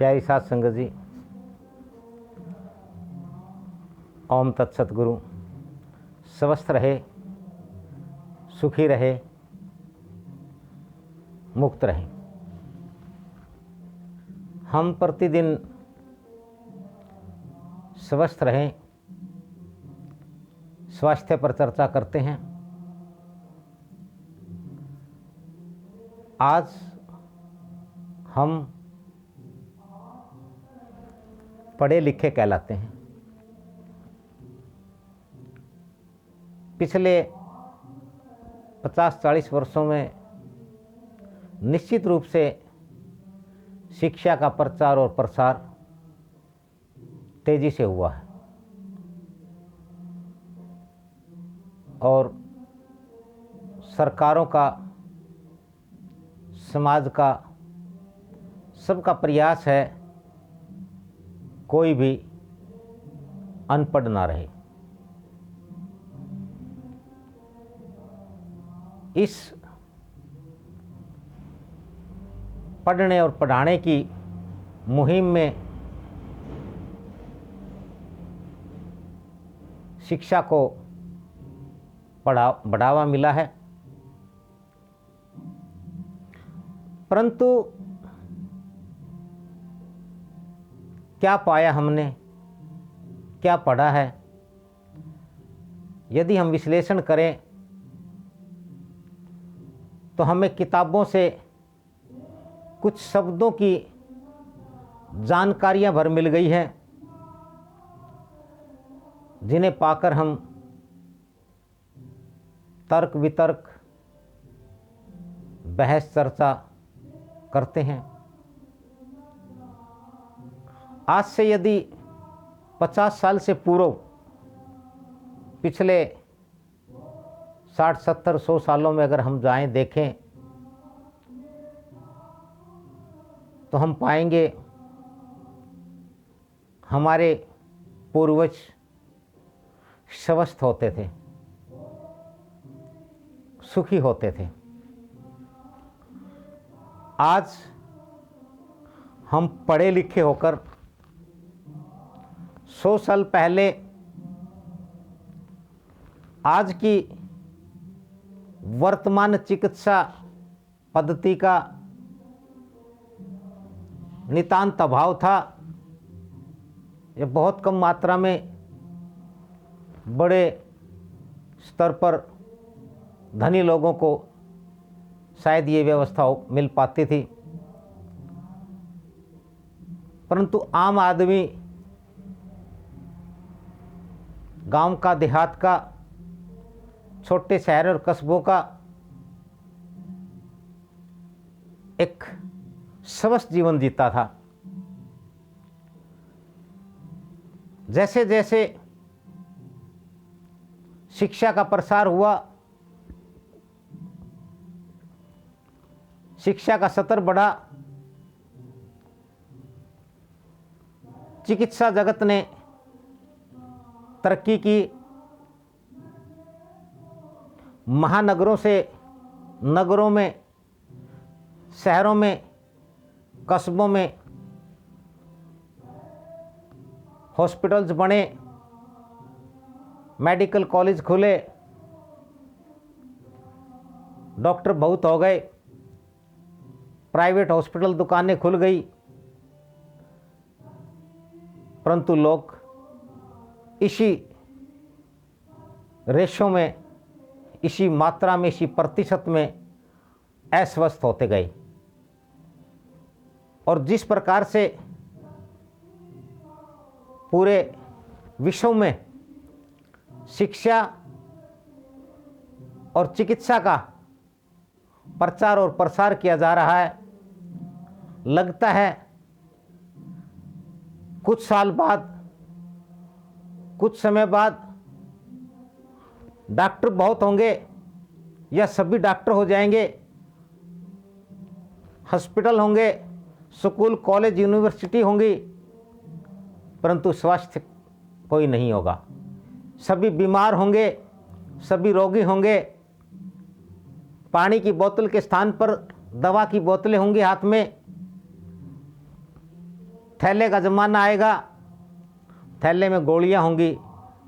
प्यारी साध संगत जी, ओम तत्सत। गुरु स्वस्थ रहे, सुखी रहे, मुक्त रहे। हम प्रतिदिन स्वस्थ रहें, स्वास्थ्य पर चर्चा करते हैं। आज हम पढ़े लिखे कहलाते हैं। पिछले 50-40 वर्षों में निश्चित रूप से शिक्षा का प्रचार और प्रसार तेजी से हुआ है और सरकारों का, समाज का, सबका प्रयास है कोई भी अनपढ़ ना रहे। इस पढ़ने और पढ़ाने की मुहिम में शिक्षा को बढ़ावा मिला है, परंतु क्या पाया हमने, क्या पढ़ा है, यदि हम विश्लेषण करें तो हमें किताबों से कुछ शब्दों की जानकारियां भर मिल गई हैं, जिन्हें पाकर हम तर्क वितर्क, बहस चर्चा करते हैं। आज से यदि 50 साल से पूर्व, पिछले 60-70-100 सालों में अगर हम जाएं, देखें, तो हम पाएंगे हमारे पूर्वज स्वस्थ होते थे, सुखी होते थे। आज हम पढ़े लिखे होकर 100 साल पहले आज की वर्तमान चिकित्सा पद्धति का नितांत अभाव था। यह बहुत कम मात्रा में बड़े स्तर पर धनी लोगों को शायद ये व्यवस्था मिल पाती थी, परंतु आम आदमी, गांव का, देहात का, छोटे शहर और कस्बों का एक स्वस्थ जीवन जीता था। जैसे जैसे शिक्षा का प्रसार हुआ, शिक्षा का स्तर बढ़ा, चिकित्सा जगत ने तरक्की की, महानगरों से नगरों में, शहरों में, कस्बों में हॉस्पिटल्स बने, मेडिकल कॉलेज खुले, डॉक्टर बहुत हो गए, प्राइवेट हॉस्पिटल, दुकानें खुल गई, परंतु लोग इसी रेशों में, इसी मात्रा में, इसी प्रतिशत में अस्वस्थ होते गए। और जिस प्रकार से पूरे विश्व में शिक्षा और चिकित्सा का प्रचार और प्रसार किया जा रहा है, लगता है कुछ साल बाद, कुछ समय बाद डॉक्टर बहुत होंगे या सभी डॉक्टर हो जाएंगे, हॉस्पिटल होंगे, स्कूल, कॉलेज, यूनिवर्सिटी होंगी, परंतु स्वास्थ्य कोई नहीं होगा। सभी बीमार होंगे, सभी रोगी होंगे, पानी की बोतल के स्थान पर दवा की बोतलें होंगी हाथ में, थैले का ज़माना आएगा, थैले में गोलियां होंगी,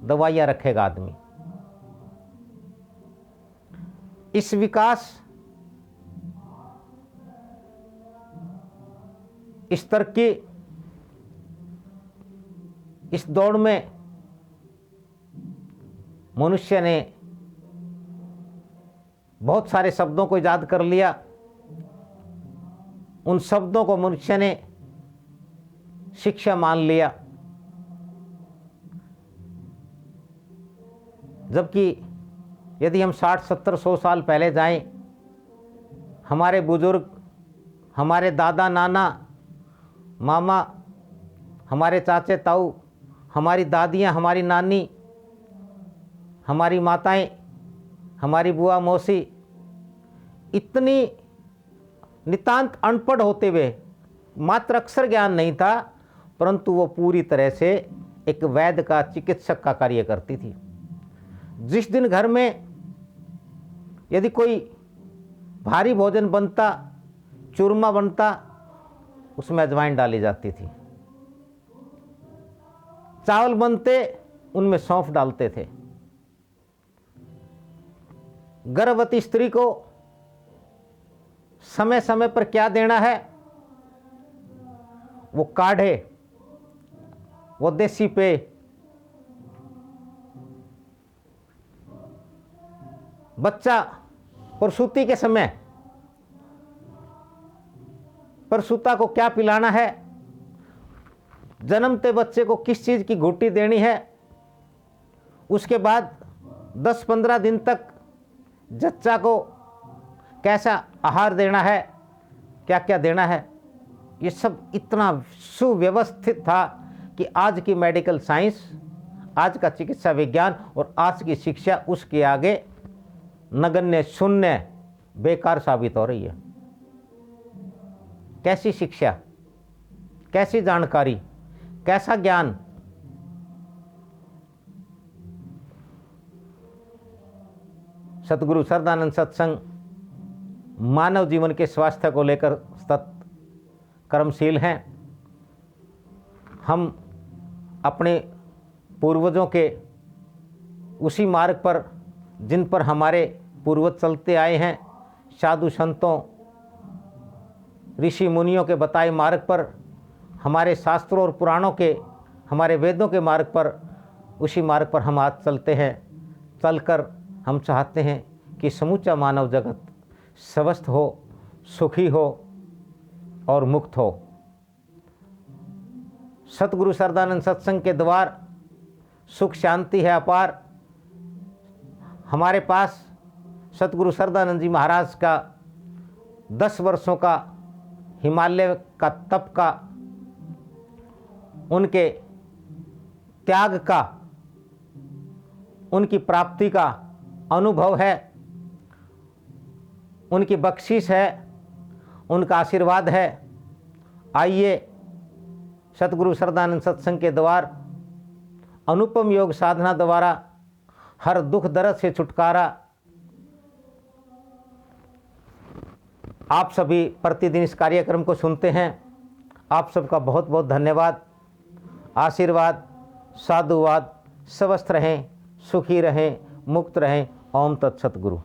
दवाइयां रखेगा आदमी। इस विकास, इस तरक्की, इस दौड़ में मनुष्य ने बहुत सारे शब्दों को ईजाद कर लिया। उन शब्दों को मनुष्य ने शिक्षा मान लिया, जबकि यदि हम 60-70-100 साल पहले जाएं, हमारे बुजुर्ग, हमारे दादा नाना मामा, हमारे चाचे ताऊ, हमारी दादियाँ, हमारी नानी, हमारी माताएं, हमारी बुआ मौसी इतनी नितांत अनपढ़ होते हुए, मात्र अक्षर ज्ञान नहीं था, परंतु वो पूरी तरह से एक वैद्य का, चिकित्सक का कार्य करती थी। जिस दिन घर में यदि कोई भारी भोजन बनता, चूरमा बनता, उसमें अजवाइन डाली जाती थी। चावल बनते, उनमें सौंफ डालते थे। गर्भवती स्त्री को समय समय पर क्या देना है, वो काढ़े, वो देसी पेय, बच्चा प्रसूति के समय प्रसूता को क्या पिलाना है, जन्मते बच्चे को किस चीज़ की घुट्टी देनी है, उसके बाद 10-15 दिन तक जच्चा को कैसा आहार देना है, क्या क्या देना है, ये सब इतना सुव्यवस्थित था कि आज की मेडिकल साइंस, आज का चिकित्सा विज्ञान और आज की शिक्षा उसके आगे नगण्य, शून्य, बेकार साबित हो रही है। कैसी शिक्षा, कैसी जानकारी, कैसा ज्ञान। सतगुरु सरदानंद सत्संग मानव जीवन के स्वास्थ्य को लेकर सतत कर्मशील हैं। हम अपने पूर्वजों के उसी मार्ग पर, जिन पर हमारे पूर्वज चलते आए हैं, साधु संतों, ऋषि मुनियों के बताए मार्ग पर, हमारे शास्त्रों और पुराणों के, हमारे वेदों के मार्ग पर, उसी मार्ग पर हम आज चलते हैं। चलकर हम चाहते हैं कि समूचा मानव जगत स्वस्थ हो, सुखी हो और मुक्त हो। सतगुरु सरदानंद सत्संग के द्वार सुख शांति है अपार। हमारे पास सतगुरु सरदानंद जी महाराज का 10 वर्षों का हिमालय का तप का, उनके त्याग का, उनकी प्राप्ति का अनुभव है, उनकी बख्शिश है, उनका आशीर्वाद है। आइए सतगुरु सरदानंद सत्संग के द्वार अनुपम योग साधना द्वारा हर दुख दर्द से छुटकारा आप सभी प्रतिदिन इस कार्यक्रम को सुनते हैं। आप सबका बहुत बहुत धन्यवाद, आशीर्वाद, साधुवाद। स्वस्थ रहें, सुखी रहें, मुक्त रहें। ओम तत्सत गुरु।